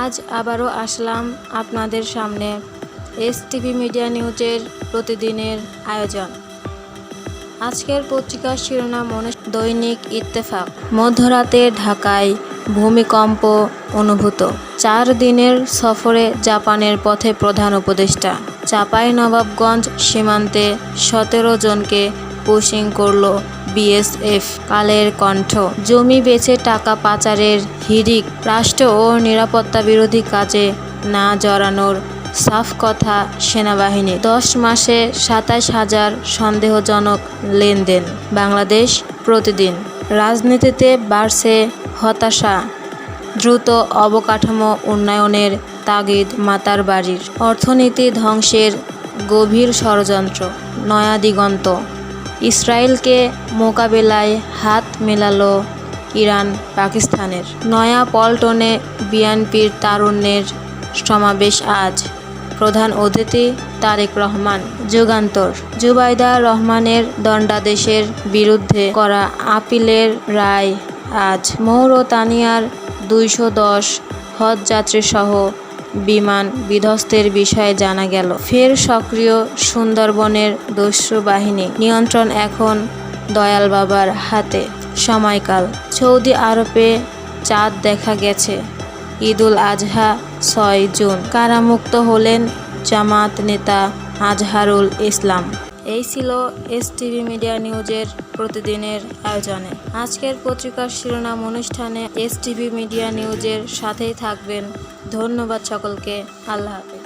আজ আবারও আসলাম আপনাদের সামনে এসটিভি মিডিয়া নিউজের প্রতিদিনের আয়োজন। আজকের পত্রিকার শিরোনাম দৈনিক ইত্তেফাক। মধ্যরাতে ঢাকায় ভূমিকম্প অনুভূত। 4 দিনের সফরে জাপানের পথে প্রধান উপদেষ্টা। চাঁপাইনবাবগঞ্জ সীমান্তে 17 জনকে পুশিং করল বিএসএফ। কালের কণ্ঠ। জমি বেচে টাকা পাচারের হিড়িক। রাষ্ট্র ও নিরাপত্তা বিরোধী কাজে না জড়ানোর সাফ কথা সেনাবাহিনী। 10 মাসে 27,000 সন্দেহজনক লেনদেন। বাংলাদেশ প্রতিদিন। রাজনীতিতে বাড়ছে হতাশা। দ্রুত অবকাঠামো উন্নয়নের তাগিদ মাতার বাড়ির। অর্থনীতি ধ্বংসের গভীর ষড়যন্ত্র। নয়া দিগন্ত। ইসরায়েলকে মোকাবেলায় হাত মেলালো ইরান পাকিস্তানের। নয়া পল্টনে বিএনপির তারুণ্যের সমাবেশ আজ। প্রধান অতিথি তারেক রহমান। যুগান্তর। জুবাইদা রহমানের দণ্ডাদেশের বিরুদ্ধে করা আপিলের রায় আজ। মৌরতানিয়ার 210 হজযাত্রীসহ বিমান বিধ্বস্তের বিষয়ে জানা গেল। ফের সক্রিয় সুন্দরবনের দস্যু বাহিনী। নিয়ন্ত্রণ এখন দয়াল বাবার হাতে। সময়কাল। সৌদি আরবে চাঁদ দেখা গেছে। ঈদুল আজহা 6 জুন। কারামুক্ত হলেন জামাত নেতা আজহারুল ইসলাম। এই ছিল এসটিভি মিডিয়া নিউজের প্রতিদিনের আয়োজনে। আজকের পত্রিকার শিরোনাম অনুষ্ঠানে এসটিভি মিডিয়া নিউজের সাথেই থাকবেন। ধন্যবাদ সকলকে। আল্লাহ হাফেজ।